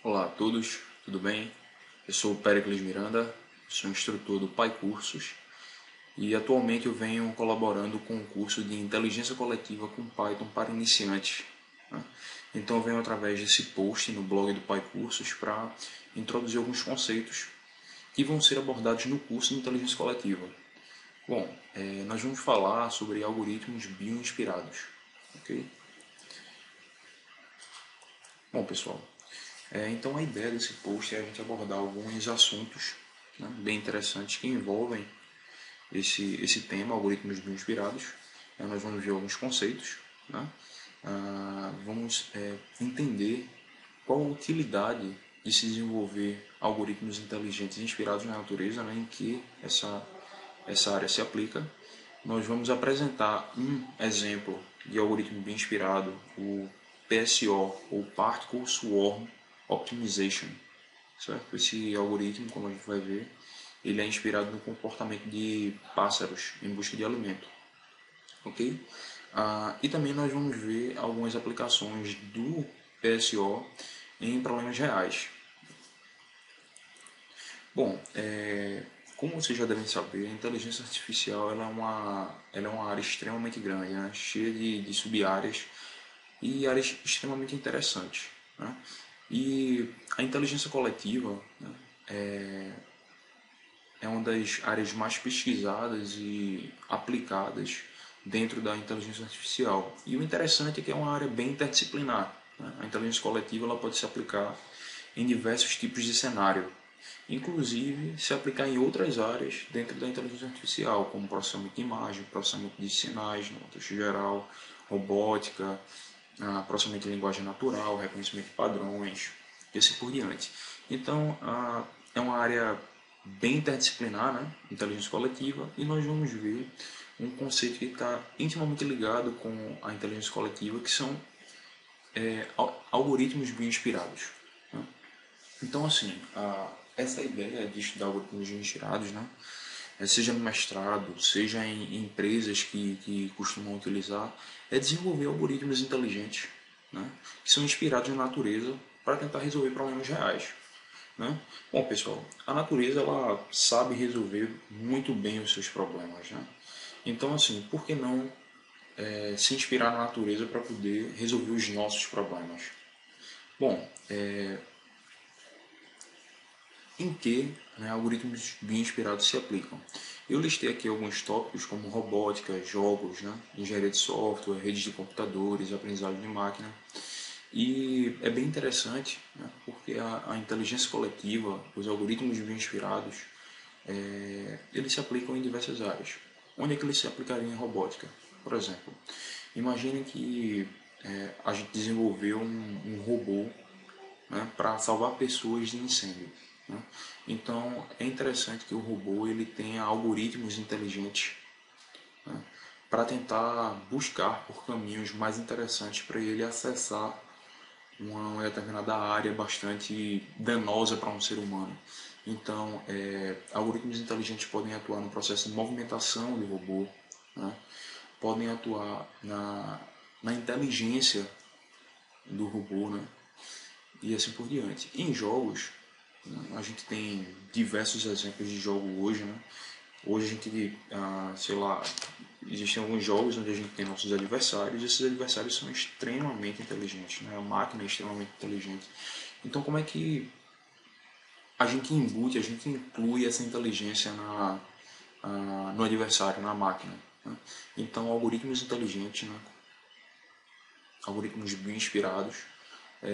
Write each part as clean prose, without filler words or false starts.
Olá a todos, tudo bem? Eu sou o Péricles Miranda, sou instrutor do Pai Cursos e atualmente eu venho colaborando com o curso de Inteligência Coletiva com Python para iniciantes, né? Então eu venho através desse post no blog do Pai Cursos para introduzir alguns conceitos que vão ser abordados no curso de Inteligência Coletiva. Bom, nós vamos falar sobre algoritmos bioinspirados, ok? Bom, pessoal, então a ideia desse post é a gente abordar alguns assuntos, né, bem interessantes que envolvem esse tema, algoritmos bioinspirados. Nós vamos ver alguns conceitos, né? Vamos entender qual a utilidade de se desenvolver algoritmos inteligentes inspirados na natureza, né, em que essa área se aplica. Nós vamos apresentar um exemplo de algoritmo bem inspirado, o PSO, ou Particle Swarm Optimization. Certo? Esse algoritmo, como a gente vai ver, ele é inspirado no comportamento de pássaros em busca de alimento. Ok? E também nós vamos ver algumas aplicações do PSO em problemas reais. Bom, como vocês já devem saber, a inteligência artificial ela é uma área extremamente grande, né? Cheia de sub-áreas e áreas extremamente interessantes, né? E a inteligência coletiva, né, é uma das áreas mais pesquisadas e aplicadas dentro da inteligência artificial. E o interessante é que é uma área bem interdisciplinar, né? A inteligência coletiva ela pode se aplicar em diversos tipos de cenário, inclusive se aplicar em outras áreas dentro da inteligência artificial, como processamento de imagem, processamento de sinais no contexto geral, robótica, processamento de linguagem natural, reconhecimento de padrões, e assim por diante. Então, é uma área bem interdisciplinar, né? Inteligência coletiva, e nós vamos ver um conceito que está intimamente ligado com a inteligência coletiva, que são algoritmos bioinspirados, né? Então, assim, essa ideia de estudar algoritmos bioinspirados, né, seja no mestrado, seja em empresas que costumam utilizar, é desenvolver algoritmos inteligentes, né, que são inspirados na natureza para tentar resolver problemas reais, né? Bom, pessoal, a natureza ela sabe resolver muito bem os seus problemas, né? Então, assim, por que não se inspirar na natureza para poder resolver os nossos problemas? Bom, em que, né, algoritmos bem inspirados se aplicam? Eu listei aqui alguns tópicos como robótica, jogos, né, engenharia de software, redes de computadores, aprendizagem de máquina. E é bem interessante, né, porque a inteligência coletiva, os algoritmos bem inspirados, eles se aplicam em diversas áreas. Onde é que eles se aplicariam em robótica? Por exemplo, imagine que a gente desenvolveu um robô, né, para salvar pessoas de incêndio, né? Então é interessante que o robô ele tenha algoritmos inteligentes, né, para tentar buscar por caminhos mais interessantes para ele acessar uma determinada área bastante danosa para um ser humano. Então, algoritmos inteligentes podem atuar no processo de movimentação do robô, né? Podem atuar na inteligência do robô, né? E assim por diante. Em jogos, a gente tem diversos exemplos de jogo hoje, né? Hoje a gente, sei lá, existem alguns jogos onde a gente tem nossos adversários e esses adversários são extremamente inteligentes, né? A máquina é extremamente inteligente. Então como é que a gente embute, a gente inclui essa inteligência no adversário, na máquina, né? Então algoritmos inteligentes, né? Algoritmos bem inspirados,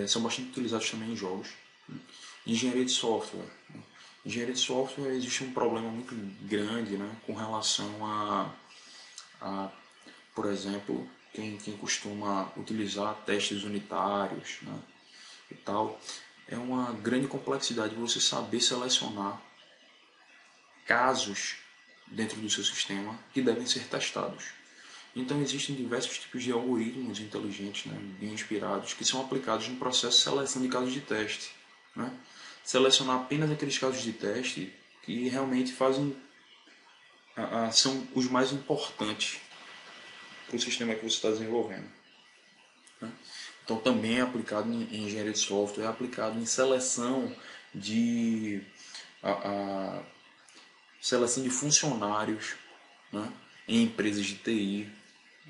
são bastante utilizados também em jogos, né? Engenharia de software. Né? Engenharia de software existe um problema muito grande, né, com relação por exemplo, quem costuma utilizar testes unitários, né, e tal. É uma grande complexidade você saber selecionar casos dentro do seu sistema que devem ser testados. Então existem diversos tipos de algoritmos inteligentes, né, bem inspirados, que são aplicados no processo de seleção de casos de teste, né? Selecionar apenas aqueles casos de teste que realmente são os mais importantes para o sistema que você está desenvolvendo, né? Então também é aplicado em engenharia de software, é aplicado em seleção de, a seleção de funcionários, né, em empresas de TI.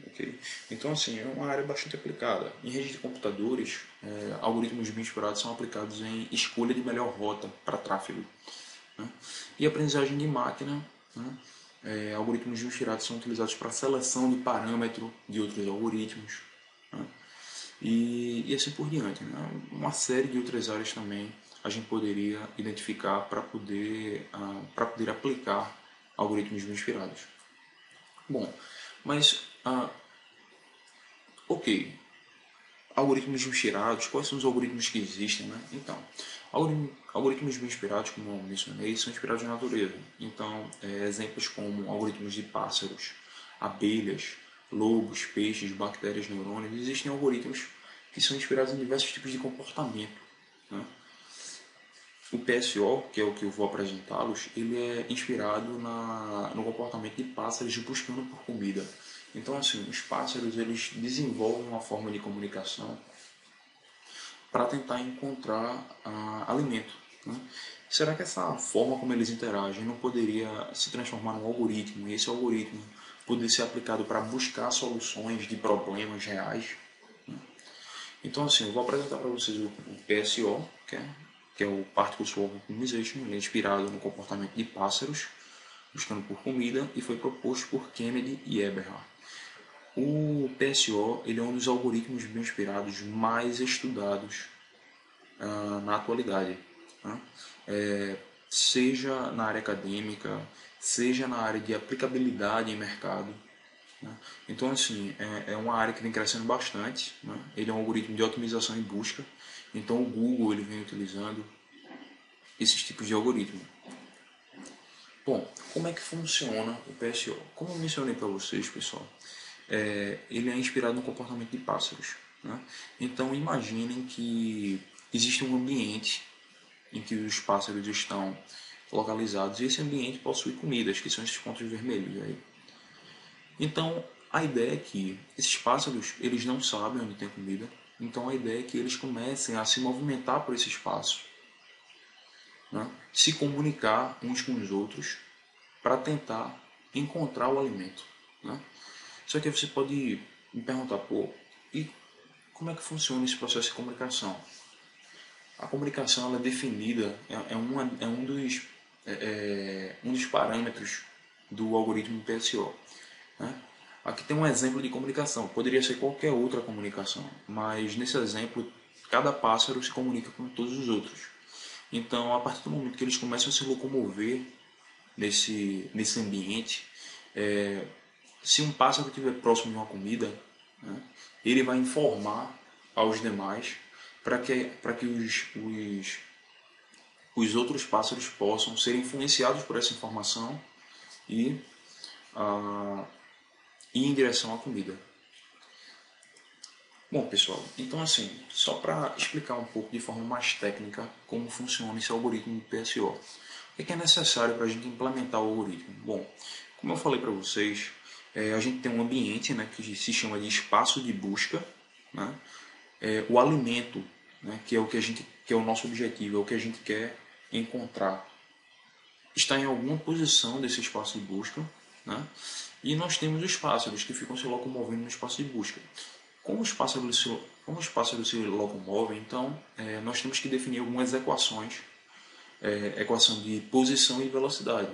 Okay? Então, assim, é uma área bastante aplicada. Em rede de computadores, algoritmos bem inspirados são aplicados em escolha de melhor rota para tráfego. Né? E aprendizagem de máquina, né? Algoritmos bem inspirados são utilizados para seleção de parâmetro de outros algoritmos. Né? E assim por diante. Né? Uma série de outras áreas também a gente poderia identificar para poder aplicar algoritmos bem inspirados. Bom, mas ok, algoritmos inspirados, quais são os algoritmos que existem, né? Então, algoritmos bem inspirados, como eu mencionei, são inspirados na natureza. Então, exemplos como algoritmos de pássaros, abelhas, lobos, peixes, bactérias, neurônios, existem algoritmos que são inspirados em diversos tipos de comportamento, né? O PSO, que é o que eu vou apresentá-los, ele é inspirado no comportamento de pássaros buscando por comida. Então, assim, os pássaros eles desenvolvem uma forma de comunicação para tentar encontrar alimento. Né? Será que essa forma como eles interagem não poderia se transformar num algoritmo e esse algoritmo poder ser aplicado para buscar soluções de problemas reais? Né? Então, assim, eu vou apresentar para vocês o PSO, que é o Particle Swarm Optimization. Ele é inspirado no comportamento de pássaros buscando por comida e foi proposto por Kennedy e Eberhard. O PSO ele é um dos algoritmos bem inspirados mais estudados na atualidade, né? Seja na área acadêmica, seja na área de aplicabilidade em mercado. Né? Então, assim, é uma área que vem crescendo bastante. Né? Ele é um algoritmo de otimização e busca. Então, o Google ele vem utilizando esses tipos de algoritmo. Bom, como é que funciona o PSO? Como eu mencionei para vocês, pessoal, ele é inspirado no comportamento de pássaros. Né? Então, imaginem que existe um ambiente em que os pássaros estão localizados e esse ambiente possui comidas, que são esses pontos vermelhos aí. Então, a ideia é que esses pássaros eles não sabem onde tem comida, então a ideia é que eles comecem a se movimentar por esse espaço, né? Se comunicar uns com os outros para tentar encontrar o alimento. Né? Só que você pode me perguntar, pô, e como é que funciona esse processo de comunicação? A comunicação ela é definida, um dos parâmetros do algoritmo PSO. Né? Aqui tem um exemplo de comunicação, poderia ser qualquer outra comunicação, mas nesse exemplo, cada pássaro se comunica com todos os outros. Então, a partir do momento que eles começam a se locomover nesse ambiente, se um pássaro estiver próximo de uma comida, né, ele vai informar aos demais para que os outros pássaros possam ser influenciados por essa informação e ir em direção à comida. Bom, pessoal, então assim, só para explicar um pouco de forma mais técnica como funciona esse algoritmo de PSO. O que é necessário para a gente implementar o algoritmo? Bom, como eu falei para vocês, a gente tem um ambiente, né, que se chama de espaço de busca, né? O alimento, né, que é o nosso objetivo, é o que a gente quer encontrar, está em alguma posição desse espaço de busca, né? E nós temos os pássaros que ficam se locomovendo no espaço de busca. Como os pássaros se locomovem, então nós temos que definir algumas equações, equação de posição e velocidade.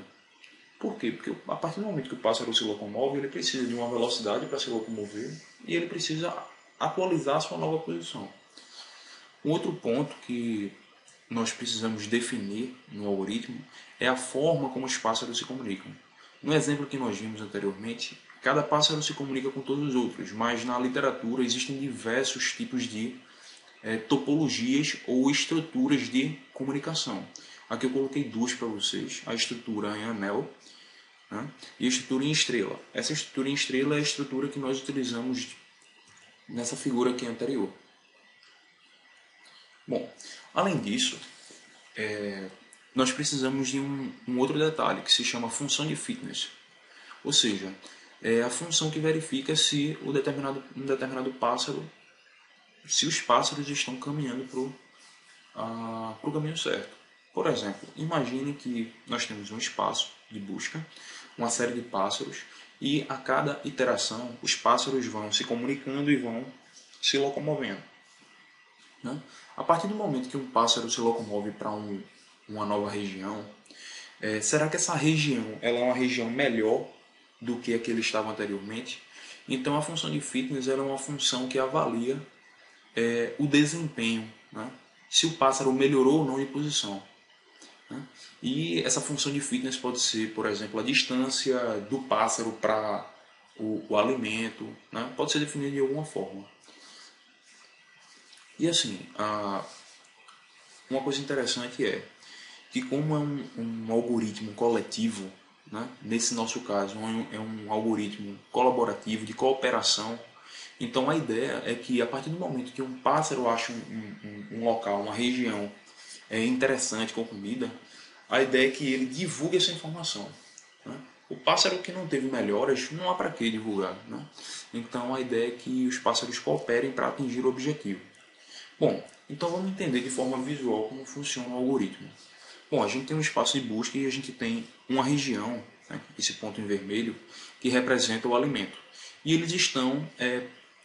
Por quê? Porque a partir do momento que o pássaro se locomove, ele precisa de uma velocidade para se locomover e ele precisa atualizar a sua nova posição. Um outro ponto que nós precisamos definir no algoritmo é a forma como os pássaros se comunicam. No exemplo que nós vimos anteriormente, cada pássaro se comunica com todos os outros, mas na literatura existem diversos tipos de topologias ou estruturas de comunicação. Aqui eu coloquei duas para vocês, a estrutura em anel, né, e a estrutura em estrela. Essa estrutura em estrela é a estrutura que nós utilizamos nessa figura aqui anterior. Bom, além disso, nós precisamos de um outro detalhe que se chama função de fitness. Ou seja, é a função que verifica se um determinado pássaro se os pássaros estão caminhando para o caminho certo. Por exemplo, imagine que nós temos um espaço de busca, uma série de pássaros, e a cada iteração os pássaros vão se comunicando e vão se locomovendo, né? A partir do momento que um pássaro se locomove para uma nova região, será que essa região ela é uma região melhor do que a que ele estava anteriormente? Então a função de fitness ela é uma função que avalia o desempenho, né? Se o pássaro melhorou ou não de posição, né? E essa função de fitness pode ser, por exemplo, a distância do pássaro para o alimento, né? Pode ser definida de alguma forma. E assim, uma coisa interessante é que como é um algoritmo coletivo, né? Nesse nosso caso é um algoritmo colaborativo, de cooperação, então a ideia é que a partir do momento que um pássaro acha um local, uma região interessante com comida, a ideia é que ele divulgue essa informação, né? O pássaro que não teve melhoras, não há para que divulgar, né? Então a ideia é que os pássaros cooperem para atingir o objetivo. Bom, então vamos entender de forma visual como funciona o algoritmo. Bom, a gente tem um espaço de busca e a gente tem uma região, né, esse ponto em vermelho, que representa o alimento. E eles estão,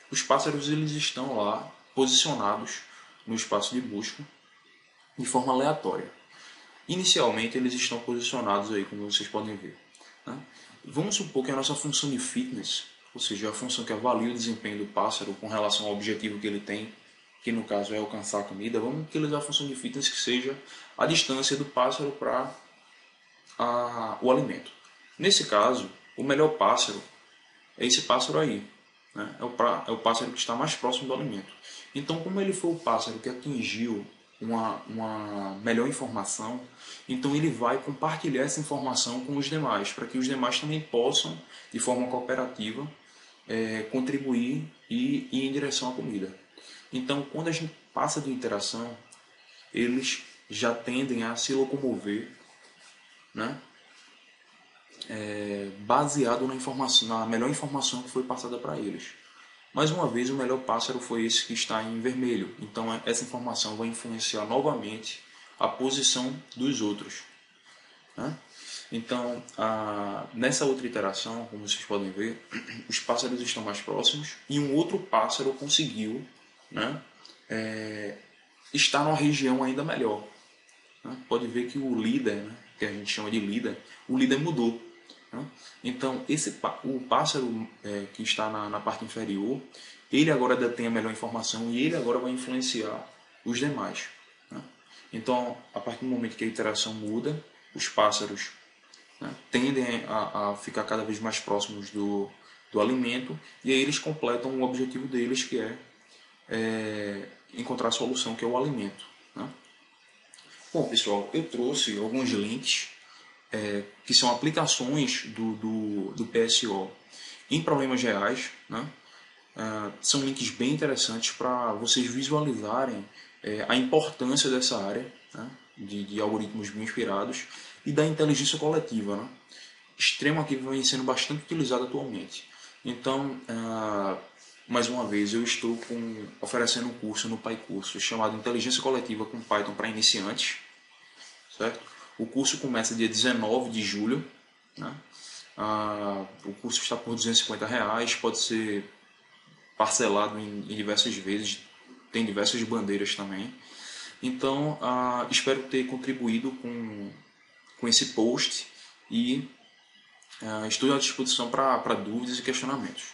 os pássaros eles estão lá posicionados no espaço de busca de forma aleatória. Inicialmente eles estão posicionados aí, como vocês podem ver, né? Vamos supor que a nossa função de fitness, ou seja, a função que avalia o desempenho do pássaro com relação ao objetivo que ele tem, que no caso é alcançar a comida, vamos utilizar a função de fitness que seja a distância do pássaro para o alimento. Nesse caso, o melhor pássaro é esse pássaro aí, né? É o pássaro que está mais próximo do alimento. Então, como ele foi o pássaro que atingiu uma melhor informação, então ele vai compartilhar essa informação com os demais, para que os demais também possam, de forma cooperativa, contribuir e ir em direção à comida. Então, quando a gente passa de interação, eles já tendem a se locomover, né? Baseado na melhor informação que foi passada para eles. Mais uma vez, o melhor pássaro foi esse que está em vermelho. Então, essa informação vai influenciar novamente a posição dos outros, né? Então, nessa outra iteração, como vocês podem ver, os pássaros estão mais próximos e um outro pássaro conseguiu, né, estar numa região ainda melhor, né? Pode ver que o líder, né, que a gente chama de líder, o líder mudou, né? Então, o pássaro que está na parte inferior, ele agora detém a melhor informação e ele agora vai influenciar os demais, né? Então, a partir do momento que a interação muda, os pássaros, né, tendem a ficar cada vez mais próximos do alimento e aí eles completam o objetivo deles, que é encontrar a solução, que é o alimento, né? Bom, pessoal, eu trouxe alguns links que são aplicações do PSO em problemas reais, né? São links bem interessantes para vocês visualizarem a importância dessa área, né, de algoritmos bem inspirados e da inteligência coletiva, né? Extremo que vem sendo bastante utilizado atualmente. Então, mais uma vez, eu estou oferecendo um curso no PyCurso chamado Inteligência Coletiva com Python para Iniciantes, certo? O curso começa dia 19 de julho, né? O curso está por R$250, pode ser parcelado em diversas vezes, tem diversas bandeiras também. Então, espero ter contribuído com esse post e estou à disposição para dúvidas e questionamentos.